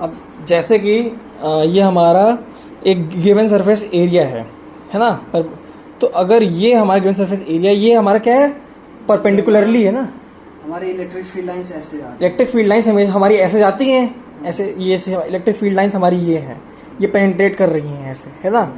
अब जैसे कि ये हमारा एक गिवन सरफेस एरिया है ना, पर तो अगर ये हमारा गिवन सरफेस एरिया, ये हमारा क्या है, परपेंडिकुलरली है ना, हमारी इलेक्ट्रिक फील्ड लाइंस ऐसे जाती इलेक्ट्रिक फील्ड लाइंस हमारी ऐसे जाती हैं, ऐसे ये इलेक्ट्रिक फील्ड लाइंस हमारी ये हैं, ये पेनिट्रेट कर रही हैं ऐसे, है ना,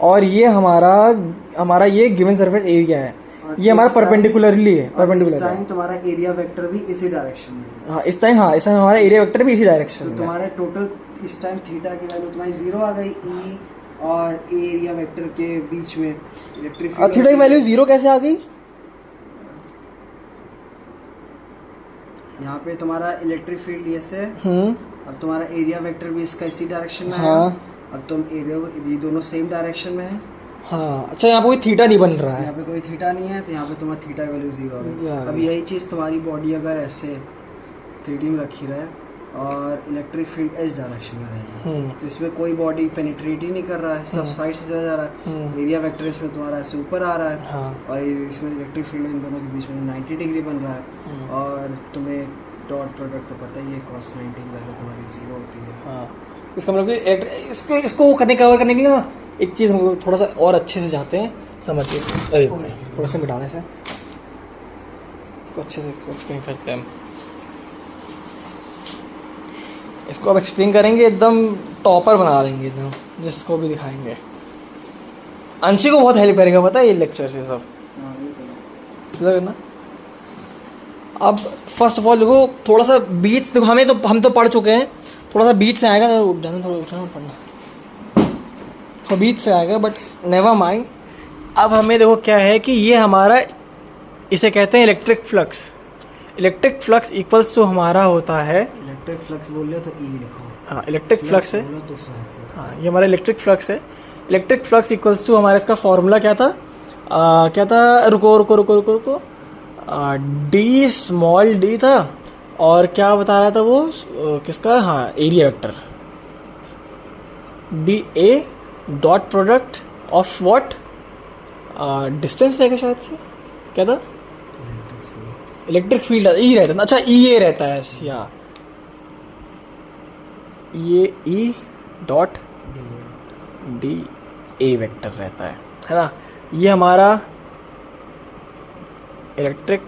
और ये हमारा ये गिवन सरफेस एरिया है, ये हमारा परपेंडिकुलरली है, परपेंडिकुलर टाइम तुम्हारा एरिया वेक्टर भी इसी डायरेक्शन में है। हाँ इस टाइम हमारा एरिया वेक्टर भी इसी डायरेक्शन तो में है। तुम्हारे टोटल इस टाइम थीटा की वैल्यू तुम्हारी 0 आ गई, ई और एरिया वेक्टर के बीच में इलेक्ट्रिक फील्ड। थीटा की वैल्यू 0 कैसे आ गई? यहाँ पे तुम्हारा इलेक्ट्रिक फील्ड ऐसे, अब तुम्हारा एरिया वेक्टर भी इसका इसी डायरेक्शन में हाँ। है। अब तुम एरिया, ये दोनों सेम डायरेक्शन में है। हाँ अच्छा, यहाँ पे कोई थीटा नहीं बन रहा है, यहाँ पे कोई थीटा नहीं है, तो यहाँ पे तुम्हारा थीटा वैल्यू 0 आ है। गई। अब यही चीज़ तुम्हारी बॉडी अगर ऐसे 3D में रखी रहे और इलेक्ट्रिक फील्ड एच डायरेक्शन में रहेगी, तो इसमें कोई बॉडी पेनिट्रेट ही नहीं कर रहा है, सब साइड से चला जा रहा है। एरिया वेक्टर इसमें तुम्हारा ऐसे ऊपर आ रहा है, हाँ। और इसमें इलेक्ट्रिक फील्ड इन दोनों के बीच में 90 डिग्री बन रहा है। और तुम्हें डॉट प्रोडक्ट तो पता ही है, cos 90 वैल्यू तुम्हारी 0 होती है। हाँ, इसका मतलब कि इसको कवर करने के लिए ना एक चीज़ हम लोग थोड़ा सा और अच्छे से चाहते हैं समझिए। अरे भाई थोड़ा सा मिटाने से इसको अच्छे से एक्सप्लेन करते हैं हम। इसको अब एक्सप्लेन करेंगे, एकदम टॉपर बना देंगे एकदम, जिसको भी दिखाएंगे। अंशी को बहुत हेल्प करेगा पता है ये लेक्चर से सब, समझ ना। अब फर्स्ट ऑफ ऑल देखो, थोड़ा सा बीच देखो, हम तो पढ़ चुके हैं, थोड़ा सा बीच से आएगा, थोड़ा पढ़ना, थोड़ा बीच से आएगा, बट नेवर माइंड। अब हमें देखो क्या है कि ये हमारा, इसे कहते हैं electric flux. Electric flux equals to हमारा होता है, इलेक्ट्रिक फ्लक्स बोल रहे हो तो ई लिखो। हाँ इलेक्ट्रिक फ्लक्स है, बोलो तो फ्लक्स है। हाँ ये हमारा इलेक्ट्रिक फ्लक्स है। इलेक्ट्रिक फ्लक्स इक्वल्स टू हमारा, इसका फॉर्मूला क्या था, रुको, डी स्मॉल डी था, और क्या बता रहा था वो, किसका, हाँ area vector, D A dot product of what, distance रहेगा शायद से, क्या था, इलेक्ट्रिक फील्ड ई रहता है, अच्छा ई ए रहता है, या ये E dot D A vector रहता है ना। ये हमारा इलेक्ट्रिक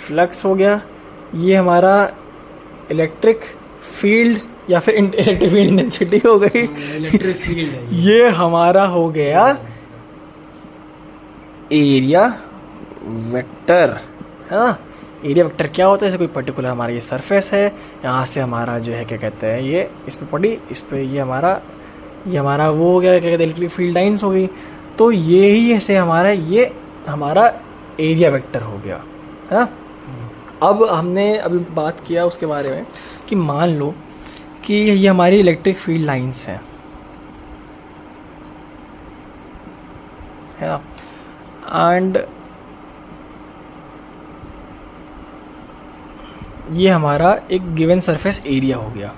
फ्लक्स हो गया, ये हमारा इलेक्ट्रिक फील्ड या फिर इलेक्ट्रिक फील्ड इंटेंसिटी हो गई, इलेक्ट्रिक फील्ड है ये हमारा हो गया एरिया वेक्टर, है ना। एरिया वेक्टर क्या होता है, जैसे कोई पर्टिकुलर हमारा ये सरफेस है, यहाँ से हमारा जो है क्या कहते हैं, ये इस पे पड़ी, इस पे ये हमारा वो हो गया, क्या कहते हैं, इलेक्ट्रिक फील्ड लाइंस हो गई, तो ये ही ऐसे ये हमारा एरिया वेक्टर हो गया, है ना। अब हमने अभी बात किया उसके बारे में कि मान लो कि ये हमारी इलेक्ट्रिक फील्ड लाइंस है ना, एंड ये हमारा एक गिवन सरफेस एरिया हो गया।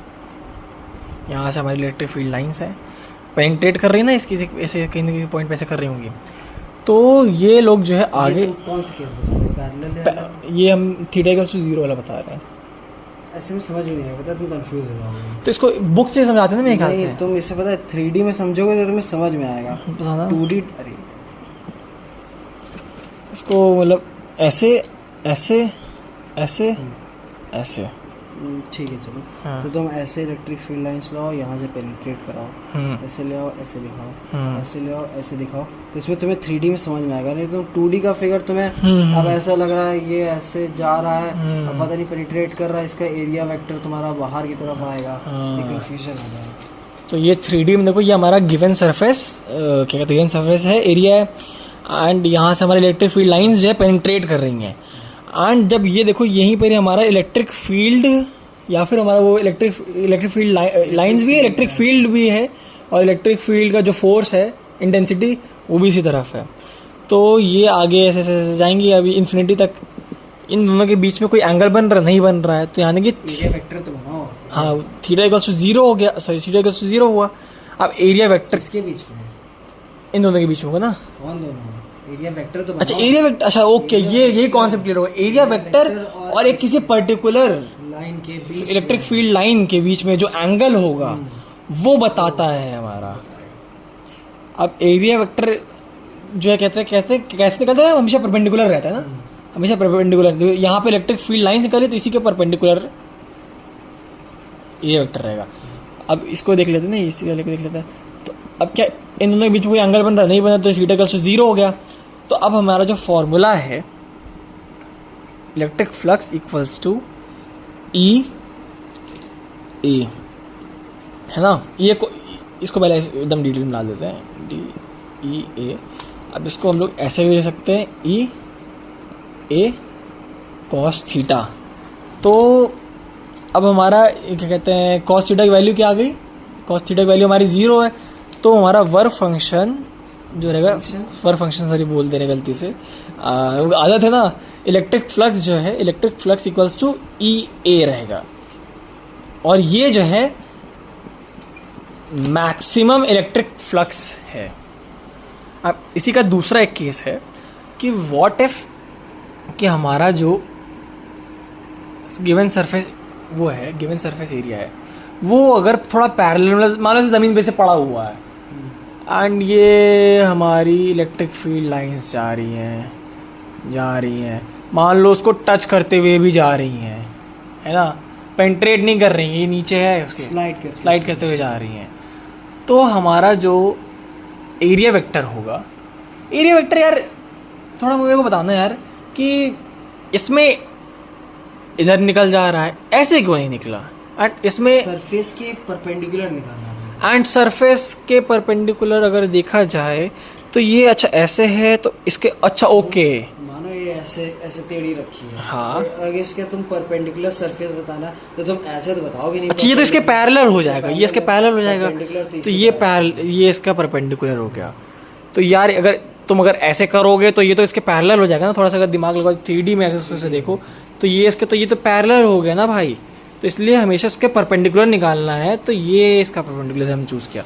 यहाँ से हमारी इलेक्ट्रिक फील्ड लाइंस है, पेनिट्रेट कर रही है ना, इसकी ऐसे कहीं ना कहीं पॉइंट पे ऐसे कर रही होंगी, तो ये लोग जो है आगे, कौन सा केस बता रहे, पैरेलल, ये हम थीटा इक्वल्स टू 0 वाला बता रहे हैं। ऐसे में समझ में नहीं आएगा, पता तुम कंफ्यूज हो जाओगे। तो इसको बुक से समझाते हैं ना मेरे ख्याल से, तुम इसे पता है 3D में समझोगे तो तुम्हें समझ में आएगा, पता ना 2D अरे इसको मतलब ऐसे ऐसे ऐसे ऐसे, ठीक है चलो। हाँ। तो तुम ऐसे इलेक्ट्रिक फील्ड लाइंस लाओ, यहाँ से पेनिट्रेट कराओ, ऐसे ले आओ, ऐसे दिखाओ, ऐसे ले आओ, ऐसे दिखाओ, तो इसमें तुम्हें 3D में समझ में आएगा। नहीं तो 2D का फिगर तुम्हें अब ऐसा लग रहा है ये ऐसे जा रहा है, अब पता नहीं पेनिट्रेट कर रहा है, इसका एरिया वेक्टर तुम्हारा बाहर की तरफ आएगा, ये कंफ्यूजन हो जाएगा। तो ये 3D में देखो, ये हमारा गिवन सरफेस क्या कहते हैं, गिवन सरफेस है, एरिया है, एंड यहाँ से हमारे इलेक्ट्रिक फील्ड लाइंस जो है पेनिट्रेट कर रही हैं, एंड जब ये देखो यहीं पर हमारा इलेक्ट्रिक फील्ड या फिर हमारा वो इलेक्ट्रिक फील्ड लाइंस भी है, इलेक्ट्रिक फील्ड भी है, और इलेक्ट्रिक फील्ड का जो फोर्स है, इंटेंसिटी, वो भी इसी तरफ है। तो ये आगे ऐसे ऐसे जाएंगी अभी इन्फिनिटी तक। इन दोनों के बीच में कोई एंगल नहीं बन रहा है, तो यानी कि एरिया वेक्टर तो बनाओ। हाँ थीटा इक्वल्स टू 0 हो गया, सॉरी थीटा इक्वल्स टू 0 हुआ। अब एरिया वेक्टर इसके बीच में, इन दोनों के बीच में होगा ना, कौन दोनों, एरिया वेक्टर तो अच्छा एरिया वेक्टर, अच्छा ओके, ये यही कॉन्सेप्ट क्लियर होगा, एरिया वेक्टर और एक किसी पर्टिकुलर लाइन के बीच, इलेक्ट्रिक फील्ड लाइन के बीच में जो एंगल होगा वो बताता है हमारा। अब एरिया वेक्टर जो है कहते हैं कैसे निकलता है, हमेशा परपेंडिकुलर रहता है ना, हमेशा परपेंडिकुलर। यहाँ पे इलेक्ट्रिक फील्ड लाइन निकली तो इसी के परपेंडिकुलर एरिया वेक्टर रहेगा। अब इसको देख लेते हैं ना, इसी वाले को देख लेते हैं। तो अब क्या इन दोनों के बीच में कोई एंगल बन रहा नहीं बना, तो थीटा इक्वल्स टू 0 हो गया। तो अब हमारा जो फॉर्मूला है इलेक्ट्रिक फ्लक्स इक्वल्स टू ई ए, है ना। ये को इसको पहले एकदम डिटेल में ला देते हैं, डी ई ए। अब इसको हम लोग ऐसे भी ले सकते हैं, ई ए कॉस थीटा। तो अब हमारा क्या कहते हैं, कॉस थीटा की वैल्यू क्या आ गई, कॉस थीटा की वैल्यू हमारी 0 है। तो हमारा वर्क फंक्शन जो रहेगा, वर्क फंक्शन सॉरी बोल दे रहे गलती से, आदत है ना, इलेक्ट्रिक फ्लक्स जो है, इलेक्ट्रिक फ्लक्स इक्वल्स टू ई ए रहेगा। और ये जो है मैक्सिमम इलेक्ट्रिक फ्लक्स है। अब इसी का दूसरा एक केस है कि व्हाट इफ कि हमारा जो गिवन सरफेस वो है, गिवन सरफेस एरिया है, वो अगर थोड़ा पैरेलल, मान लो ज़मीन पे से पड़ा हुआ है एंड ये हमारी इलेक्ट्रिक फील्ड लाइंस जा रही हैं, मान लो उसको टच करते हुए भी जा रही हैं, है ना, पेंट्रेट नहीं कर रही, ये नीचे है उसके, स्लाइड करते हुए जा रही हैं। तो हमारा जो एरिया वेक्टर होगा, एरिया वेक्टर यार थोड़ा मुझे को बताना यार कि इसमें इधर निकल जा रहा है, ऐसे क्यों नहीं निकला, एंड इसमें सरफेस के परपेंडिकुलर निकालना है। एंड सरफेस के परपेंडिकुलर अगर देखा जाए तो ये अच्छा ऐसे है, तो इसके अच्छा ओके, मानो ये ऐसे ऐसे टेढ़ी रखी है, हाँ, अगर इसके तुम परपेंडिकुलर सरफेस बताना तो तुम ऐसे तो बताओगे नहीं। अच्छा ये तो इसके पैरेलल हो जाएगा, ये इसके पैरेलल हो जाएगा, तो ये इसका परपेंडिकुलर हो गया। तो यार अगर तुम अगर ऐसे करोगे तो ये तो इसके पैरेलल हो जाएगा ना, थोड़ा सा अगर दिमाग लगाओ 3D में ऐसे देखो तो ये इसके, तो ये तो पैरेलल हो गया ना भाई। तो इसलिए हमेशा उसके परपेंडिकुलर निकालना है, तो ये इसका परपेंडिकुलर हम चूज़ किया।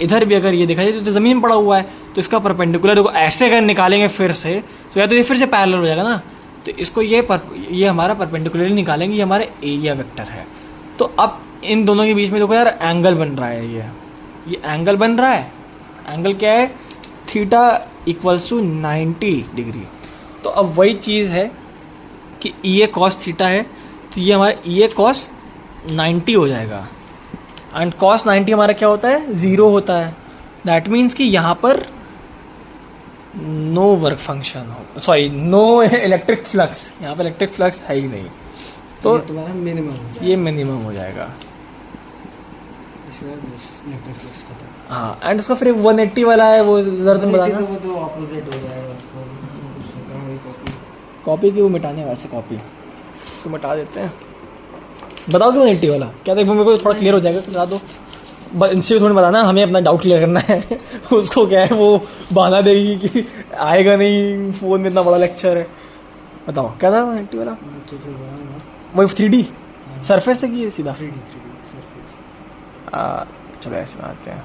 इधर भी अगर ये देखा जाए तो ज़मीन पड़ा हुआ है, तो इसका परपेंडिकुलर को ऐसे अगर निकालेंगे फिर से, तो या तो ये फिर से पैरेलल हो जाएगा ना, तो इसको ये हमारा परपेंडिकुलर निकालेंगे, ये हमारा एरिया वेक्टर है। तो अब इन दोनों के बीच में देखो यार एंगल बन रहा है, ये एंगल बन रहा है। एंगल क्या है, थीटा इक्वल्स टू 90 डिग्री। तो अब वही चीज़ है कि ई ए कॉस थीटा है, तो ये हमारा ई ए कॉस 90 हो जाएगा, एंड कॉस 90 हमारा क्या होता है, 0 होता है। दैट मीन्स कि यहाँ पर नो वर्क फंक्शन हो, सॉरी नो इलेक्ट्रिक फ्लक्स, यहाँ पर इलेक्ट्रिक फ्लक्स है ही नहीं, तो तुम्हारा मिनिमम, ये मिनिमम हो जाएगा। इलेक्ट्रिक फ्लक्स खत्म। हाँ, एंड उसका फिर 180 वाला है, वो जरा तुम बताना। वो तो ऑपोजिट हो जाएगा उसको, कॉपी की वो मिटाने वाला, अच्छा कॉपी उसको मिटा देते हैं। बताओ कि 180 वाला क्या, देखो मेरे को थोड़ा क्लियर हो जाएगा, तो बता दो, इनसे थोड़ी बताना, हमें अपना डाउट क्लियर करना है। उसको क्या है वो बहाना देगी कि आएगा नहीं, फ़ोन में इतना बड़ा लेक्चर है। बताओ क्या था 180 वाला, वही 3D सरफेस से की सीधा 3D सरफेस। चलो ऐसे बनाते हैं।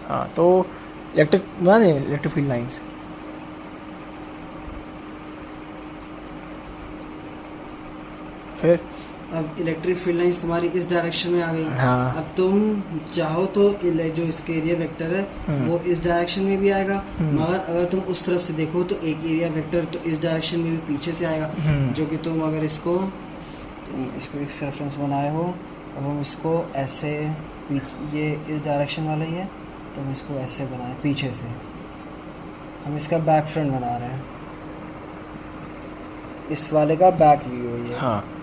हाँ, तो इलेक्ट्रिक बना दें, इलेक्ट्रिक फील्ड लाइंस। फिर अब इलेक्ट्रिक फील्ड लाइंस तुम्हारी इस डायरेक्शन में आ गई। हाँ। अब तुम चाहो तो जो इसके एरिया वेक्टर है वो इस डायरेक्शन में भी आएगा, मगर अगर तुम उस तरफ से देखो तो एक एरिया वेक्टर तो इस डायरेक्शन में भी पीछे से आएगा, जो कि तुम अगर इसको एक रेफरेंस बनाए हो, अब हम इसको ऐसे ये इस डायरेक्शन वाला ही है, तो हम इसको ऐसे बनाए पीछे से, हम इसका बैक फ्रंट बना रहे हैं, इस वाले का बैक व्यू है ये। हाँ,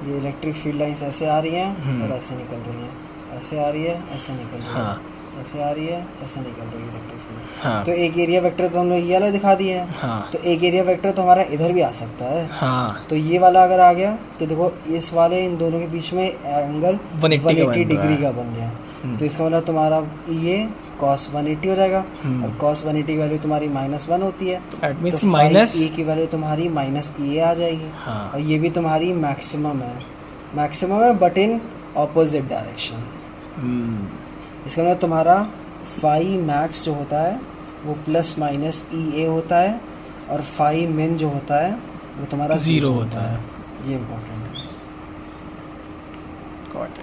ये इलेक्ट्रिक फील्ड लाइंस ऐसे आ रही हैं और ऐसे निकल रही हैं, ऐसे आ रही है, ऐसे निकल रही है, ऐसे आ रही है, ऐसे निकल रही है इलेक्ट्रिक फील्ड। हाँ। तो एक एरिया वेक्टर तो हम लोग ये वाला दिखा दिए हैं। हाँ। तो एक एरिया वेक्टर तो हमारा इधर भी आ सकता है। हाँ। तो ये वाला अगर आ गया तो देखो इस वाले इन दोनों के बीच में एंगल 180 डिग्री का बन गया। तो इसका मतलब तुम्हारा ये cos 180 हो जाएगा, और cos 180 की वैल्यू तुम्हारी -1 होती है, तो माइनस ए की वैल्यू तुम्हारी -e आ जाएगी। हाँ। और ये भी तुम्हारी मैक्सिमम है बट इन ऑपोजिट डायरेक्शन। इसका मतलब तुम्हारा फाई मैक्स जो होता है वो ±EA होता है, और फाई मिन जो होता है वो तुम्हारा 0 होता है। ये इम्पोर्टेंट है। गॉट